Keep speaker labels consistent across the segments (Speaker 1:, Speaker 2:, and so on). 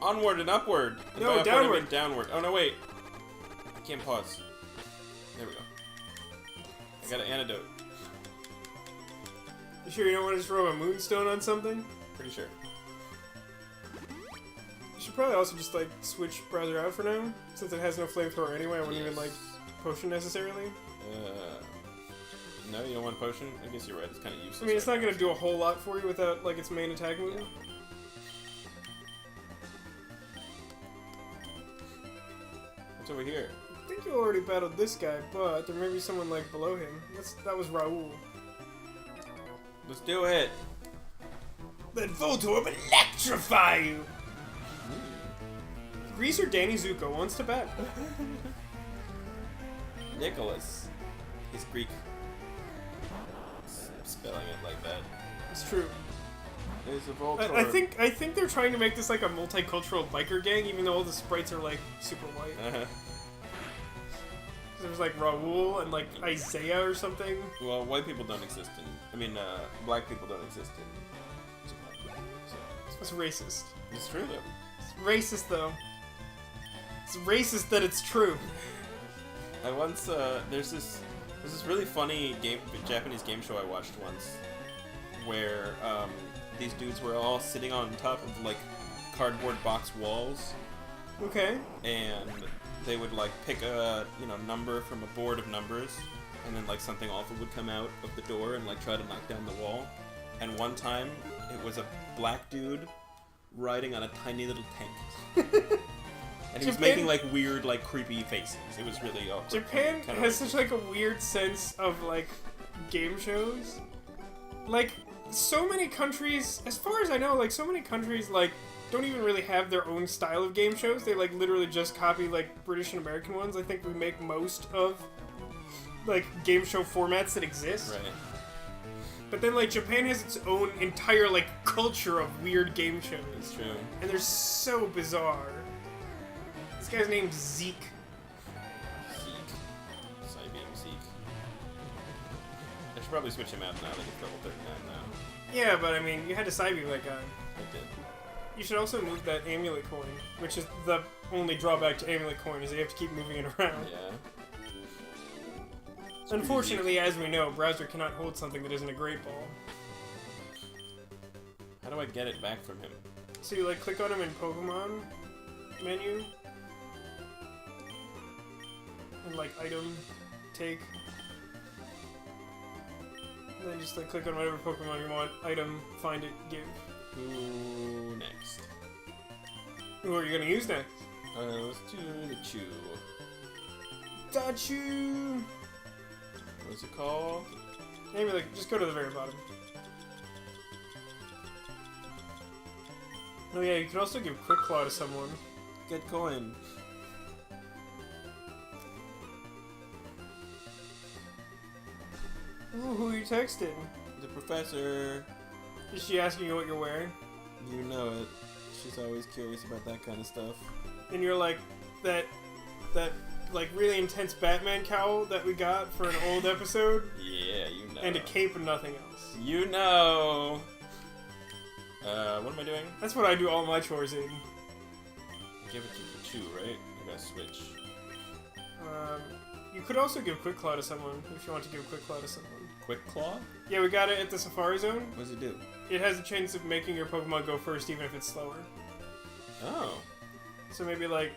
Speaker 1: Onward and upward. And
Speaker 2: No, downward.
Speaker 1: Downward. Oh, no, wait. I can't pause. There we go. I got an antidote.
Speaker 2: You sure you don't want to just rub a moonstone on something?
Speaker 1: Pretty sure.
Speaker 2: You should probably also just, like, switch browser out for now. Since it has no flamethrower anyway, I wouldn't even, like, potion necessarily.
Speaker 1: No, you don't want potion? I guess you're right. It's kind of useless.
Speaker 2: I mean, it's not going to do a whole lot for you without, like, its main attack move.
Speaker 1: Yeah. What's over here?
Speaker 2: I think you already battled this guy, but there may be someone, like, below him. That was Raul.
Speaker 1: Let's do it!
Speaker 2: Let Voltorb electrify you! Greaser Danny Zuko wants to bet.
Speaker 1: Nicholas. He's Greek. Spelling it like that.
Speaker 2: It's true.
Speaker 1: There's a Voltorb.
Speaker 2: I think they're trying to make this like a multicultural biker gang, even though all the sprites are like super white. There's like Raul and like Isaiah or something.
Speaker 1: Well, white people don't exist in. I mean, black people don't exist in Japan. So
Speaker 2: it's racist.
Speaker 1: It's true though.
Speaker 2: It's racist though. It's racist that it's true.
Speaker 1: I once there's this really funny Japanese game show I watched once, where these dudes were all sitting on top of like cardboard box walls.
Speaker 2: Okay.
Speaker 1: And they would like pick a number from a board of numbers, and then like something awful would come out of the door and like try to knock down the wall. And one time it was a black dude riding on a tiny little tank. And he was making like weird, like creepy faces. It was really awkward.
Speaker 2: Japan has such like a weird sense of like game shows. Like so many countries, as far as I know, like so many countries like don't even really have their own style of game shows. They like literally just copy like British and American ones. I think we make most of like game show formats that exist.
Speaker 1: Right.
Speaker 2: But then like Japan has its own entire like culture of weird game shows.
Speaker 1: That's true.
Speaker 2: And they're so bizarre. This guy's name's Zeke.
Speaker 1: Zeke. I should probably switch him out now that he's level 39 now.
Speaker 2: Yeah, but I mean, you had to side that guy.
Speaker 1: I did.
Speaker 2: You should also move that amulet coin, which is the only drawback to amulet coin, is that you have to keep moving it around.
Speaker 1: Yeah. It's
Speaker 2: Unfortunately, as we know, browser cannot hold something that isn't a Great Ball.
Speaker 1: How do I get it back from him?
Speaker 2: So you like click on him in Pokemon menu, and like item, take, and then just like click on whatever Pokemon you want, item, find it, give.
Speaker 1: Who next?
Speaker 2: Who are you gonna use next?
Speaker 1: Let's do the Chew.
Speaker 2: Dachu!
Speaker 1: What's it called?
Speaker 2: Maybe like, just go to the very bottom. Oh yeah, you can also give Quick Claw to someone.
Speaker 1: Get coin.
Speaker 2: Ooh, who are you texting?
Speaker 1: The professor.
Speaker 2: Is she asking you what you're wearing?
Speaker 1: You know it. She's always curious about that kind of stuff.
Speaker 2: And you're like, that like really intense Batman cowl that we got for an old episode?
Speaker 1: Yeah, you know.
Speaker 2: And a cape and nothing else.
Speaker 1: You know. What am I doing?
Speaker 2: That's what I do all my chores in.
Speaker 1: Give it to the Chew, right? I gotta switch.
Speaker 2: You could also give Quick Claw to someone, if you want to give Quick Claw to someone.
Speaker 1: Quick Claw?
Speaker 2: Yeah, we got it at the Safari Zone.
Speaker 1: What does it do?
Speaker 2: It has a chance of making your Pokemon go first, even if it's slower.
Speaker 1: Oh.
Speaker 2: So maybe like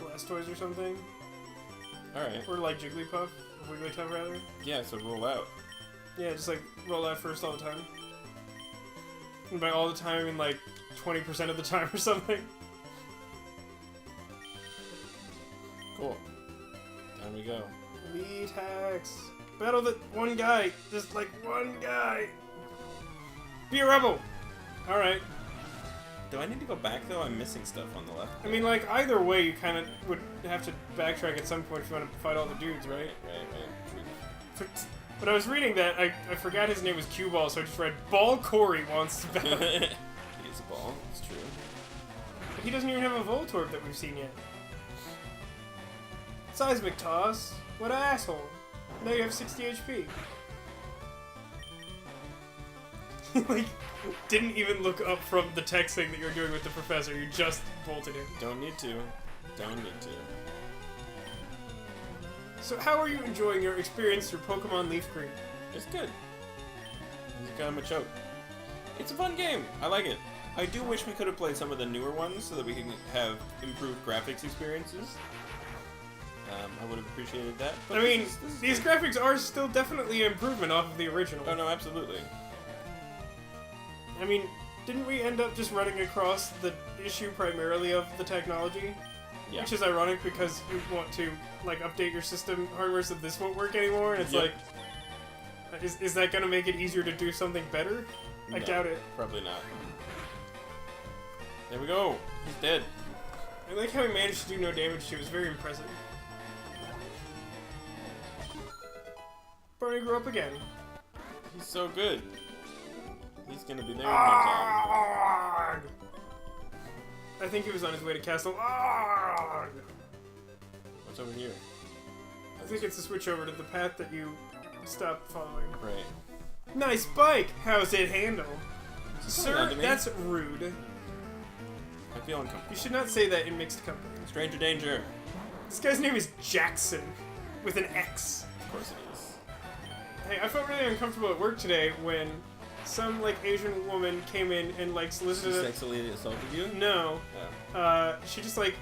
Speaker 2: Blastoise or something?
Speaker 1: Alright.
Speaker 2: Or like Jigglypuff, or Wigglytuff rather.
Speaker 1: Yeah, so roll out.
Speaker 2: Yeah, just like roll out first all the time. And by all the time, I mean like 20% of the time or something.
Speaker 1: Cool. Down we go.
Speaker 2: Elite hacks. Battle that one guy. Just like one guy. Be a rebel. Alright.
Speaker 1: Do I need to go back though? I'm missing stuff on the left.
Speaker 2: I mean, like, either way, you kind of would have to backtrack at some point if you want to fight all the dudes, right?
Speaker 1: Right.
Speaker 2: When I was reading that, I forgot his name was Q-Ball, so I just read, Ball Corey wants to battle.
Speaker 1: He is a ball, it's true.
Speaker 2: But he doesn't even have a Voltorb that we've seen yet. Seismic Toss. What an asshole. Now you have 60 HP. Like, didn't even look up from the texting that you were doing with the professor. You just bolted him.
Speaker 1: Don't need to. Don't need to.
Speaker 2: So how are you enjoying your experience through Pokemon Leaf Green?
Speaker 1: It's good. He's kind of a choke. It's a fun game. I like it. I do wish we could have played some of the newer ones so that we can have improved graphics experiences. I would have appreciated that. But
Speaker 2: I mean,
Speaker 1: this is
Speaker 2: these
Speaker 1: good.
Speaker 2: graphics are still definitely an improvement off of the original.
Speaker 1: Oh no, absolutely.
Speaker 2: I mean, didn't we end up just running across the issue primarily of the technology?
Speaker 1: Yeah.
Speaker 2: Which is ironic because you want to, like, update your system hardware so this won't work anymore, and it's
Speaker 1: Yep.
Speaker 2: like, is that gonna make it easier to do something better? I
Speaker 1: No,
Speaker 2: doubt it.
Speaker 1: Probably not. There we go. He's dead.
Speaker 2: I like how he managed to do no damage to it. It was very impressive. Barney grew up again.
Speaker 1: He's so good. He's gonna be there in no time.
Speaker 2: Arrgh! I think he was on his way to Castle. Arrgh!
Speaker 1: What's over here?
Speaker 2: I think it's a switch over to the path that you stopped following.
Speaker 1: Right.
Speaker 2: Nice bike! How's it handle?
Speaker 1: Coming on
Speaker 2: Sir,
Speaker 1: to me.
Speaker 2: that's rude.
Speaker 1: I feel uncomfortable.
Speaker 2: You should not say that in mixed company.
Speaker 1: Stranger danger.
Speaker 2: This guy's name is Jackson, with an X.
Speaker 1: Of course it is.
Speaker 2: Hey, I felt really uncomfortable at work today when some, like, Asian woman came in and, like,
Speaker 1: She
Speaker 2: solicited...
Speaker 1: sexually assaulted you?
Speaker 2: No.
Speaker 1: Oh.
Speaker 2: She just, like,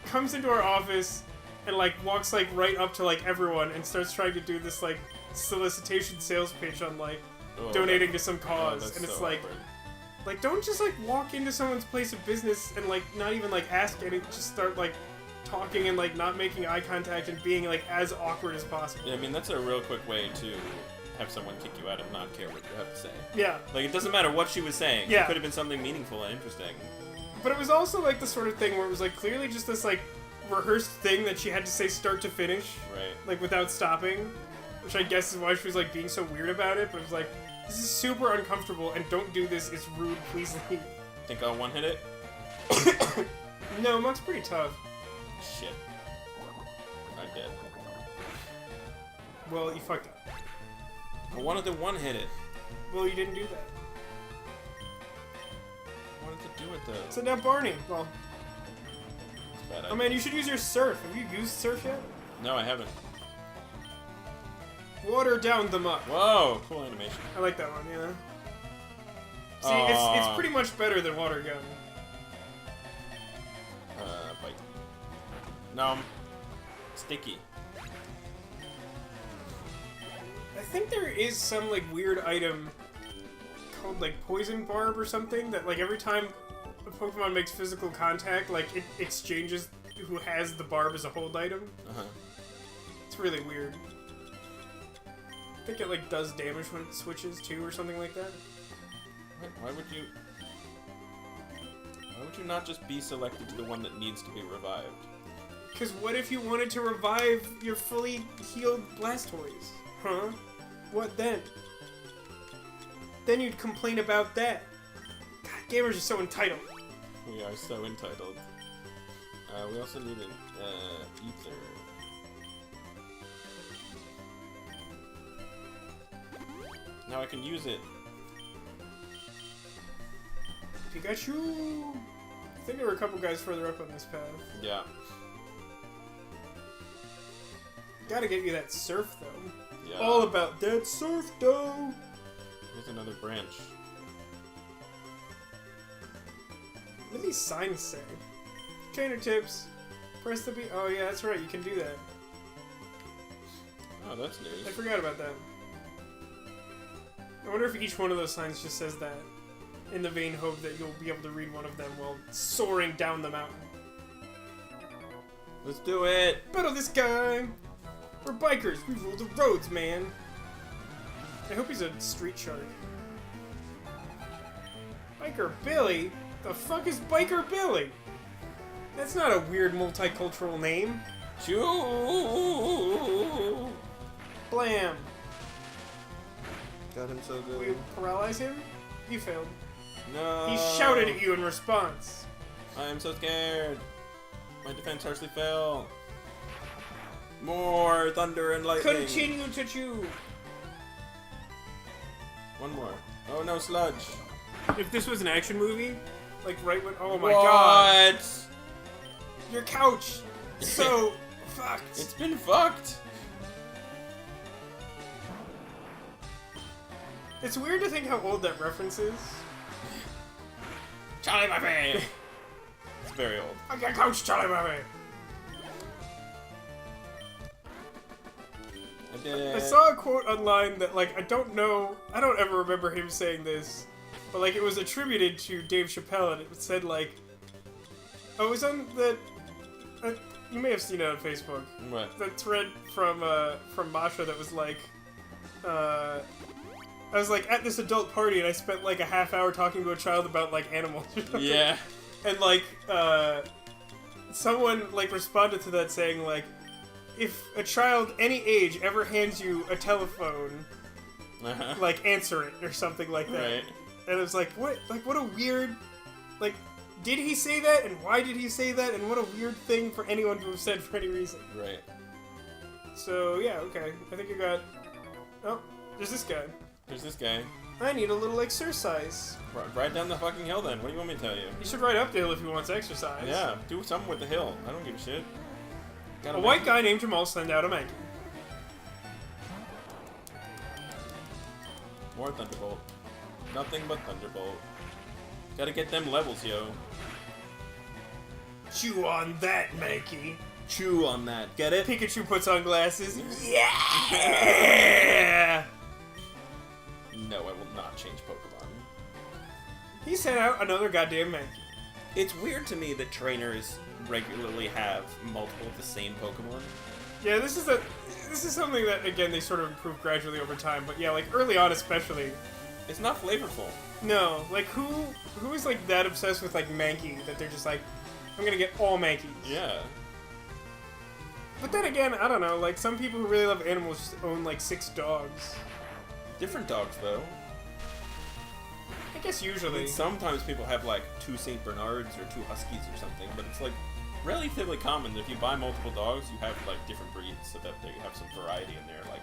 Speaker 2: comes into our office and, like, walks, like, right up to, like, everyone and starts trying to do this, like, solicitation sales pitch on, like,
Speaker 1: Oh,
Speaker 2: donating to some cause.
Speaker 1: that's
Speaker 2: And it's
Speaker 1: so
Speaker 2: like,
Speaker 1: awkward.
Speaker 2: don't just, like, walk into someone's place of business and, like, not even, like, ask any, just start, like, talking and, like, not making eye contact and being, like, as awkward as possible.
Speaker 1: Yeah, I mean, that's a real quick way to have someone kick you out and not care what you have to say.
Speaker 2: Yeah.
Speaker 1: Like, it doesn't matter what she was saying.
Speaker 2: Yeah.
Speaker 1: It could have been something meaningful and interesting.
Speaker 2: But it was also, like, the sort of thing where it was, like, clearly just this, like, rehearsed thing that she had to say start to finish.
Speaker 1: Right.
Speaker 2: Like, without stopping. Which I guess is why she was, like, being so weird about it. But it was like, this is super uncomfortable and don't do this, it's rude, please leave.
Speaker 1: Think I'll one-hit it?
Speaker 2: No, Muck's pretty tough.
Speaker 1: Shit. I'm dead.
Speaker 2: Well, you fucked up.
Speaker 1: I wanted to one-hit it.
Speaker 2: Well, you didn't do that.
Speaker 1: I wanted to do it, though.
Speaker 2: So now Barney. Well,
Speaker 1: It's a bad
Speaker 2: oh
Speaker 1: idea.
Speaker 2: man, you should use your surf. Have you used surf yet?
Speaker 1: No, I haven't.
Speaker 2: Water down the muck.
Speaker 1: Whoa! Cool animation.
Speaker 2: I like that one, yeah. See,
Speaker 1: Aw.
Speaker 2: it's pretty much better than water gun.
Speaker 1: Bite. No. Sticky.
Speaker 2: I think there is some, like, weird item called, like, Poison Barb or something that, like, every time a Pokemon makes physical contact, like, it exchanges who has the barb as a hold item.
Speaker 1: Uh-huh.
Speaker 2: It's really weird. I think it, like, does damage when it switches, too, or something like that.
Speaker 1: Why would you... Why would you not just be selected to the one that needs to be revived?
Speaker 2: Because what if you wanted to revive your fully healed Blastoise? Huh? What then? Then you'd complain about that. God, gamers are so entitled.
Speaker 1: We are so entitled. We also need an, ether. Now I can use it.
Speaker 2: Pikachu! I think there were a couple guys further up on this path.
Speaker 1: Yeah.
Speaker 2: Gotta get you that surf, though.
Speaker 1: Yeah.
Speaker 2: All about that surf, though!
Speaker 1: Here's another branch.
Speaker 2: What do these signs say? Trainer tips. Press the B. Oh, yeah, that's right. You can do that.
Speaker 1: Oh, that's news.
Speaker 2: I forgot about that. I wonder if each one of those signs just says that, in the vain hope that you'll be able to read one of them while soaring down the mountain.
Speaker 1: Let's do it!
Speaker 2: Battle this guy! We're bikers. We rule the roads, man. I hope he's a street shark. Biker Billy? The fuck is Biker Billy? That's not a weird multicultural name.
Speaker 1: Choo!
Speaker 2: Blam.
Speaker 1: Got him so good.
Speaker 2: We paralyze him? You failed.
Speaker 1: No!
Speaker 2: He shouted at you in response.
Speaker 1: I am so scared. My defense harshly fell. More thunder and lightning.
Speaker 2: Continue to chew.
Speaker 1: One more. Oh no, sludge.
Speaker 2: If this was an action movie, like right when... Oh my god.
Speaker 1: What?
Speaker 2: Your couch. So fucked.
Speaker 1: It's been fucked.
Speaker 2: It's weird to think how old that reference is.
Speaker 1: Charlie Murphy! It's very old.
Speaker 2: I got couch, Charlie Murphy.
Speaker 1: I did it.
Speaker 2: I saw a quote online that, like, I don't ever remember him saying this, but, like, it was attributed to Dave Chappelle, and it said, like, oh, it was on the, you may have seen it on Facebook.
Speaker 1: What?
Speaker 2: The thread from Masha that was like, I was like at this adult party and I spent like a half hour talking to a child about like animals or something.
Speaker 1: Yeah.
Speaker 2: And like, someone like responded to that saying like, if a child any age ever hands you a telephone, like answer it or something like that.
Speaker 1: Right.
Speaker 2: And it was like, what a weird, like, did he say that and why did he say that and what a weird thing for anyone to have said for any reason.
Speaker 1: Right.
Speaker 2: So yeah, okay. I think you got, oh, there's this guy.
Speaker 1: There's this guy.
Speaker 2: I need a little exercise.
Speaker 1: Ride down the fucking hill then. What do you want me to tell you?
Speaker 2: He should ride up the hill if he wants exercise.
Speaker 1: Yeah, do something with the hill. I don't give a shit.
Speaker 2: A white guy named Jamal sent out a Mankey.
Speaker 1: More Thunderbolt. Nothing but Thunderbolt. Gotta get them levels, yo.
Speaker 2: Chew on that, Mankey.
Speaker 1: Chew on that. Get it?
Speaker 2: Pikachu puts on glasses. Yeah!
Speaker 1: No, I will not change Pokemon.
Speaker 2: He sent out another goddamn Mankey.
Speaker 1: It's weird to me that trainers regularly have multiple of the same Pokemon.
Speaker 2: Yeah, this is something that again they sort of improve gradually over time, but yeah, like early on especially.
Speaker 1: It's not flavorful.
Speaker 2: No, like who is like that obsessed with like Mankey that they're just like, I'm gonna get all Mankeys.
Speaker 1: Yeah.
Speaker 2: But then again, I don't know, like some people who really love animals just own like 6 dogs.
Speaker 1: Different dogs, though.
Speaker 2: I guess
Speaker 1: I
Speaker 2: usually.
Speaker 1: mean, sometimes people have like 2 St. Bernards or 2 Huskies or something, but it's like relatively common that if you buy multiple dogs, you have like different breeds so that they have some variety in their like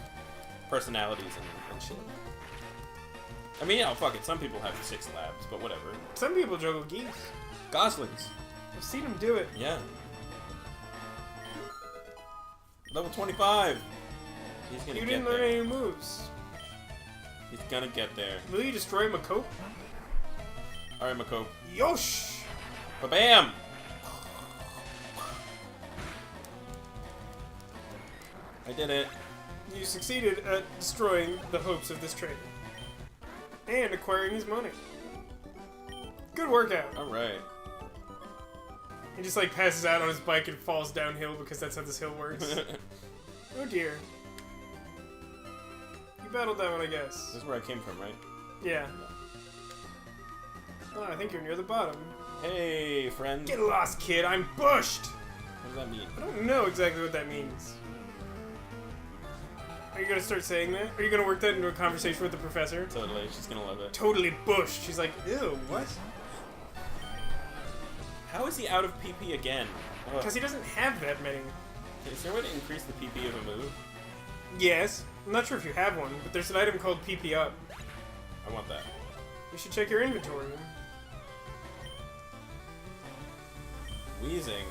Speaker 1: personalities and shit. I mean, yeah, fuck it. Some people have 6 labs, but whatever.
Speaker 2: Some people juggle geese.
Speaker 1: Goslings.
Speaker 2: I've seen them do it.
Speaker 1: Yeah. Level 25. He's gonna
Speaker 2: You
Speaker 1: get
Speaker 2: didn't
Speaker 1: there.
Speaker 2: learn any moves.
Speaker 1: He's gonna get there.
Speaker 2: Will you destroy Makope?
Speaker 1: Alright, Makope.
Speaker 2: Yosh!
Speaker 1: Ba-bam! I did it.
Speaker 2: You succeeded at destroying the hopes of this trainer. And acquiring his money. Good workout.
Speaker 1: Alright.
Speaker 2: He just like passes out on his bike and falls downhill because that's how this hill works. Oh dear. You battled that one, I guess.
Speaker 1: This is where I came from, right?
Speaker 2: Yeah. Oh, I think you're near the bottom.
Speaker 1: Hey, friend.
Speaker 2: Get lost, kid. I'm bushed.
Speaker 1: What does that mean?
Speaker 2: I don't know exactly what that means. Are you gonna start saying that? Are you gonna work that into a conversation with the professor?
Speaker 1: Totally. She's gonna love it.
Speaker 2: Totally bushed. She's like, ew, what?
Speaker 1: How is he out of PP again?
Speaker 2: Because he doesn't have that many.
Speaker 1: Is there a way to increase the PP of a move?
Speaker 2: Yes. I'm not sure if you have one, but there's an item called PP Up.
Speaker 1: I want that.
Speaker 2: You should check your inventory.
Speaker 1: Wheezing.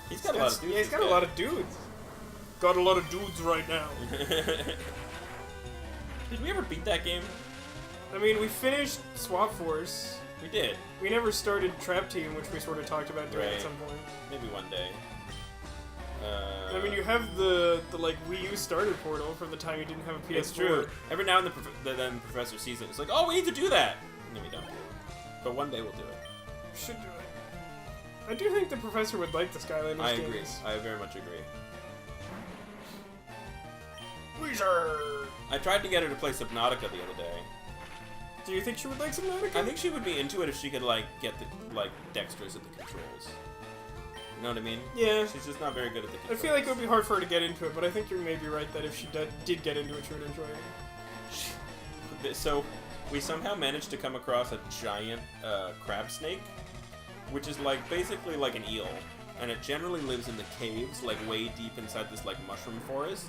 Speaker 1: He's got a lot of dudes.
Speaker 2: Yeah, he's got a lot of dudes. Got a lot of dudes right now.
Speaker 1: Did we ever beat that game?
Speaker 2: I mean, we finished Swap Force.
Speaker 1: We did.
Speaker 2: We never started Trap Team, which we sort of talked about doing
Speaker 1: Right.
Speaker 2: at some point.
Speaker 1: Maybe one day.
Speaker 2: I mean, you have the like Wii U starter portal from the time you didn't have a PS4.
Speaker 1: It's true. Every now and then the professor sees it. It's like, oh, we need to do that. And then we don't do it. But one day we'll do it.
Speaker 2: We should do it. I do think the professor would like the Skylanders
Speaker 1: I
Speaker 2: games.
Speaker 1: agree. I very much agree.
Speaker 2: Weezer!
Speaker 1: I tried to get her to play Subnautica the other day.
Speaker 2: Do you think she would like Subnautica?
Speaker 1: I think she would be into it if she could like get the like dexterous at the controls. You know what I mean?
Speaker 2: Yeah.
Speaker 1: She's just not very good at the
Speaker 2: I
Speaker 1: controls.
Speaker 2: feel like it would be hard for her to get into it, but I think you're maybe right that if she did get into it, she would enjoy it.
Speaker 1: So, we somehow managed to come across a giant crab snake, which is like basically like an eel, and it generally lives in the caves, like way deep inside this like mushroom forest.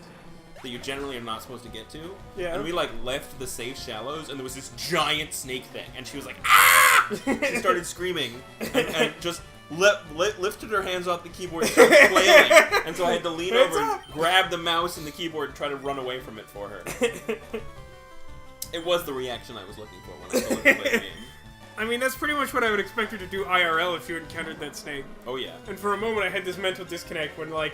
Speaker 1: that you generally are not supposed to get to.
Speaker 2: Yeah.
Speaker 1: And we like left the safe shallows, and there was this giant snake thing, and she was like, "Ah!" She started screaming and just lifted her hands off the keyboard and started flailing. And so I had to lean over and grab the mouse and the keyboard and try to run away from it for her. It was the reaction I was looking for when I told her to play the game.
Speaker 2: I mean, that's pretty much what I would expect her to do IRL if you encountered that snake.
Speaker 1: Oh yeah.
Speaker 2: And for a moment I had this mental disconnect when, like,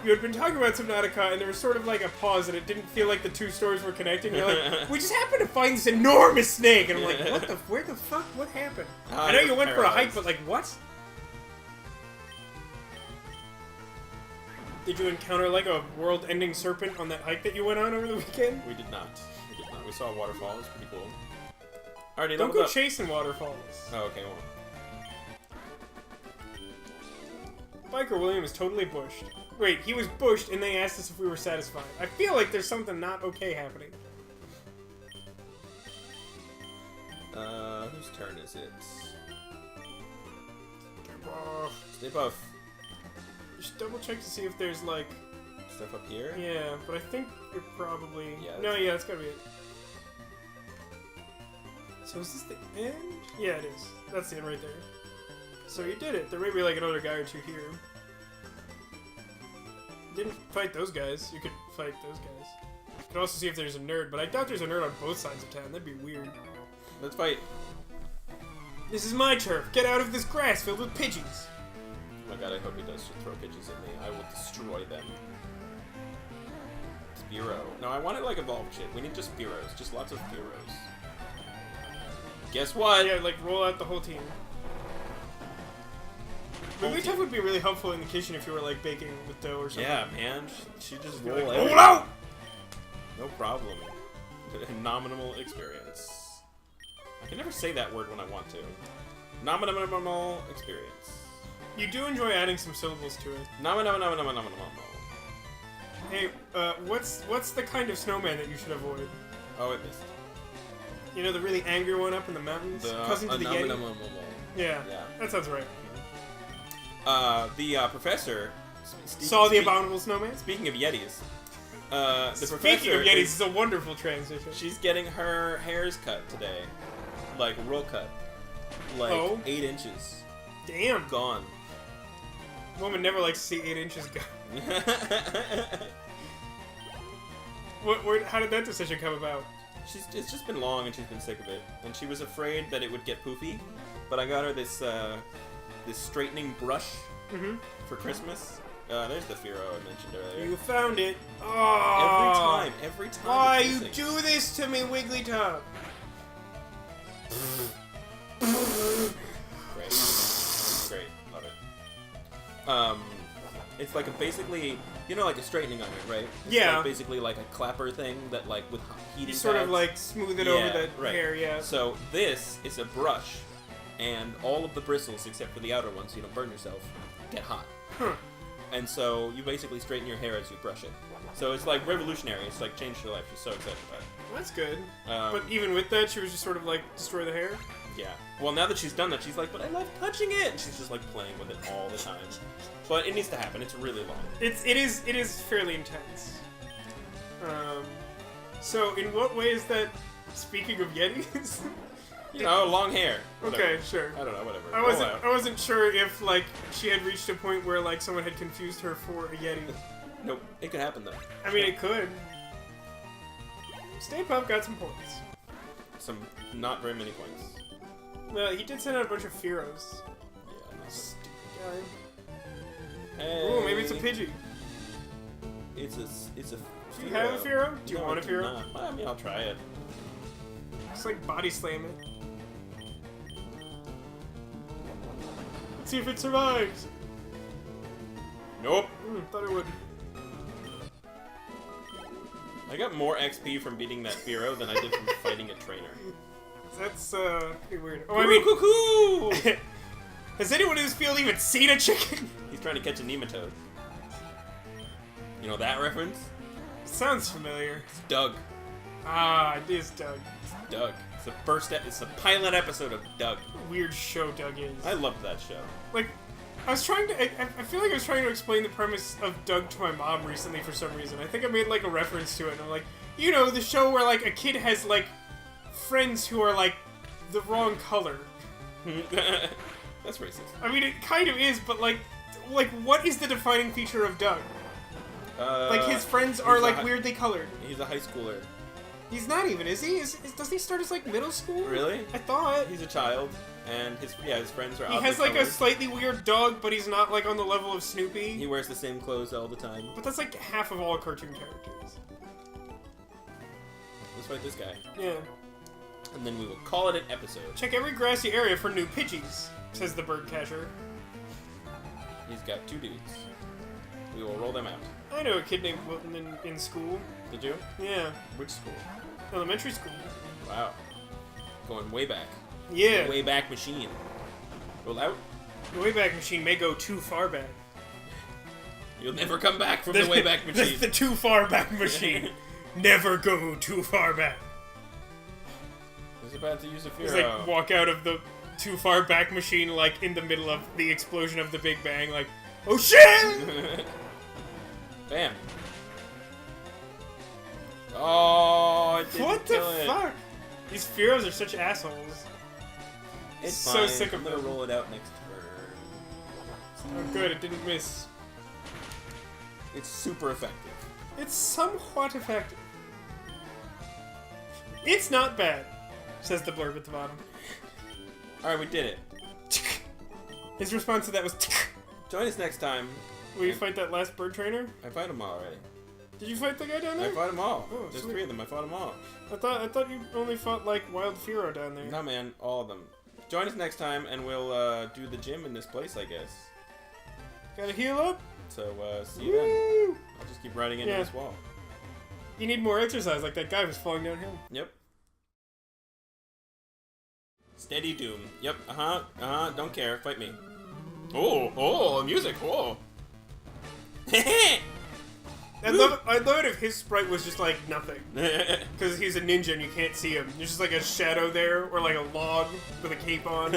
Speaker 2: you had been talking about Subnautica and there was sort of like a pause and it didn't feel like the two stories were connecting. You're like, we just happened to find this enormous snake, and I'm like, where the fuck, what happened? I know you went for a hike, but like, what? Did you encounter like a world-ending serpent on that hike that you went on over the weekend?
Speaker 1: We did not. We saw a waterfall. It was pretty cool. Alrighty,
Speaker 2: don't go chasing waterfalls.
Speaker 1: Oh, okay, well.
Speaker 2: Biker William is totally bushed. Wait, he was bushed and they asked us if we were satisfied. I feel like there's something not okay happening.
Speaker 1: Whose turn is it?
Speaker 2: Get off.
Speaker 1: Stay buff.
Speaker 2: Just double check to see if there's like...
Speaker 1: Stuff up here?
Speaker 2: Yeah, but I think you're probably...
Speaker 1: Yeah,
Speaker 2: no, yeah, that's gotta be it. So is this the end? Yeah, it is. That's the end right there. So you did it. There may be like another guy or two here. You didn't fight those guys. You could fight those guys. You could also see if there's a nerd, but I doubt there's a nerd on both sides of town. That'd be weird.
Speaker 1: Let's fight.
Speaker 2: This is my turf. Get out of this grass filled with pigeons.
Speaker 1: Oh my god, I hope he does throw pigeons at me. I will destroy them. Spearow. No, I want it like evolved shit. We need just Spearows. Just lots of Spearows. Guess what?
Speaker 2: Yeah, like roll out the whole team. Wigglytuff would be really helpful in the kitchen if you were like baking with dough or something.
Speaker 1: Yeah, man. She just roll
Speaker 2: like,
Speaker 1: everything.
Speaker 2: roll out!
Speaker 1: No problem. Nominal experience. I can never say that word when I want to. Nominal experience.
Speaker 2: You do enjoy adding some syllables to it.
Speaker 1: Nominal.
Speaker 2: Hey, what's the kind of snowman that you should avoid?
Speaker 1: Oh, it missed.
Speaker 2: You know, the really angry one up in the mountains? Cousin to the Yeti? Yeah, that sounds right.
Speaker 1: The professor...
Speaker 2: Saw the abominable snowman?
Speaker 1: Speaking of Yetis...
Speaker 2: Speaking of Yetis, is a wonderful transition.
Speaker 1: She's getting her hairs cut today. Like, real cut. Like, 8 inches.
Speaker 2: Damn.
Speaker 1: Gone.
Speaker 2: Woman never likes to see 8 inches go. How did that decision come about?
Speaker 1: It's just been long and she's been sick of it. And she was afraid that it would get poofy. But I got her this straightening brush for Christmas. There's the Firo I mentioned earlier.
Speaker 2: You found it. Oh,
Speaker 1: every time.
Speaker 2: Why you do this to me, Wigglytuff?
Speaker 1: Great, love it. It's like basically, you know, like a straightening iron, right? It's
Speaker 2: yeah.
Speaker 1: like basically like a clapper thing that, like, with heating.
Speaker 2: You sort
Speaker 1: pads.
Speaker 2: of like smooth it over the hair, yeah.
Speaker 1: So this is a brush, and all of the bristles, except for the outer ones, so you don't burn yourself, get hot.
Speaker 2: Huh.
Speaker 1: And so you basically straighten your hair as you brush it. So it's like revolutionary. It's like changed her life. She's so excited about it.
Speaker 2: That's good. But even with that, she was just sort of like destroy the hair.
Speaker 1: Yeah. Well, now that she's done that, she's like, but I love touching it. And she's just like playing with it all the time. But it needs to happen. It's really long.
Speaker 2: It is fairly intense. So in what way is that? Speaking of Yetis.
Speaker 1: You know, long hair. Whatever.
Speaker 2: Okay, sure.
Speaker 1: I don't know, whatever.
Speaker 2: I wasn't sure if like she had reached a point where like someone had confused her for a Yeti.
Speaker 1: Nope. It could happen though.
Speaker 2: I mean, it could. Stay Puft got some points.
Speaker 1: Some not very many points.
Speaker 2: Well, he did send out a bunch of Firos.
Speaker 1: Yeah, nice.
Speaker 2: Hey. Ooh, maybe it's a Pidgey.
Speaker 1: It's a.
Speaker 2: Do you have a Firo? Do you want a Firo?
Speaker 1: I mean, I'll try it.
Speaker 2: Just like body slam it. Let's see if it survives.
Speaker 1: Nope.
Speaker 2: Thought it would.
Speaker 1: I got more XP from beating that Firo than I did from fighting a trainer.
Speaker 2: That's pretty weird. Oh, I mean,
Speaker 1: cuckoo!
Speaker 2: Has anyone in this field even seen a chicken?
Speaker 1: He's trying to catch a nematode. You know that reference?
Speaker 2: Sounds familiar.
Speaker 1: It's Doug.
Speaker 2: Ah, it is Doug.
Speaker 1: It's Doug. It's the pilot episode of Doug.
Speaker 2: Weird show Doug is.
Speaker 1: I loved that show.
Speaker 2: Like, I was trying to. I feel like I was trying to explain the premise of Doug to my mom recently for some reason. I think I made like a reference to it, and I'm like, you know, the show where like a kid has like friends who are like the wrong color.
Speaker 1: That's racist.
Speaker 2: I mean, it kind of is, but like what is the defining feature of Doug? Like his friends are like weirdly colored.
Speaker 1: He's a high schooler.
Speaker 2: He's not even, is he? Doesn't he start as like middle school?
Speaker 1: Really?
Speaker 2: I thought.
Speaker 1: He's a child, and his friends are.
Speaker 2: He has like a slightly weird dog, but he's not like on the level of Snoopy.
Speaker 1: He wears the same clothes all the time.
Speaker 2: But that's like half of all cartoon characters.
Speaker 1: Let's fight this guy.
Speaker 2: Yeah.
Speaker 1: And then we will call it an episode.
Speaker 2: Check every grassy area for new Pidgeys, says the bird catcher.
Speaker 1: He's got 2 dudes. We will roll them out.
Speaker 2: I know a kid named Wilton in school.
Speaker 1: Did you?
Speaker 2: Yeah.
Speaker 1: Which school?
Speaker 2: Elementary school.
Speaker 1: Wow. Going way back.
Speaker 2: Yeah.
Speaker 1: The way back machine. Roll out.
Speaker 2: The Wayback Machine may go too far back.
Speaker 1: You'll never come back from the Wayback Machine.
Speaker 2: That's the too far back machine. Never go too far back.
Speaker 1: He's about to use a fear.
Speaker 2: He's like walk out of the too far back machine like in the middle of the explosion of the Big Bang, like, oh shit!
Speaker 1: Bam. Oh, it didn't
Speaker 2: What the
Speaker 1: kill it.
Speaker 2: fuck? These Fearos are such assholes.
Speaker 1: It's
Speaker 2: so
Speaker 1: fine.
Speaker 2: sick of
Speaker 1: I'm gonna
Speaker 2: them.
Speaker 1: roll it out next turn.
Speaker 2: Oh good, it didn't miss.
Speaker 1: It's super effective.
Speaker 2: It's somewhat effective. It's not bad, says the blurb at the bottom.
Speaker 1: Alright, we did it.
Speaker 2: His response to that was
Speaker 1: Join us next time.
Speaker 2: Will you fight that last bird trainer?
Speaker 1: I fought them all already.
Speaker 2: Did you fight the guy down
Speaker 1: I
Speaker 2: there?
Speaker 1: fought them all.
Speaker 2: Oh,
Speaker 1: There's
Speaker 2: sweet.
Speaker 1: 3 of them. I fought them all.
Speaker 2: I thought you only fought like Wild Fearow down there.
Speaker 1: No, man. All of them. Join us next time, and we'll do the gym in this place, I guess.
Speaker 2: Gotta heal up?
Speaker 1: So, see you then.
Speaker 2: Woo!
Speaker 1: I'll just keep riding into
Speaker 2: Yeah.
Speaker 1: this wall.
Speaker 2: You need more exercise, like that guy was falling downhill.
Speaker 1: Yep. Steady Doom. Yep. Don't care. Fight me. Oh, music. Oh.
Speaker 2: I'd love it if his sprite was just like nothing. Because he's a ninja and you can't see him. There's just like a shadow there, or like a log with a cape on.